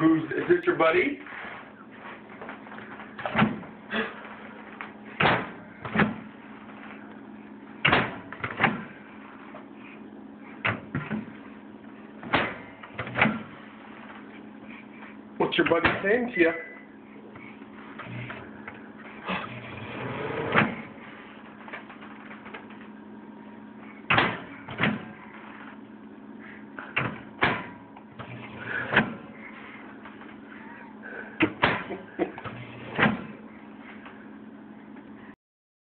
Is this your buddy? What's your buddy saying to you?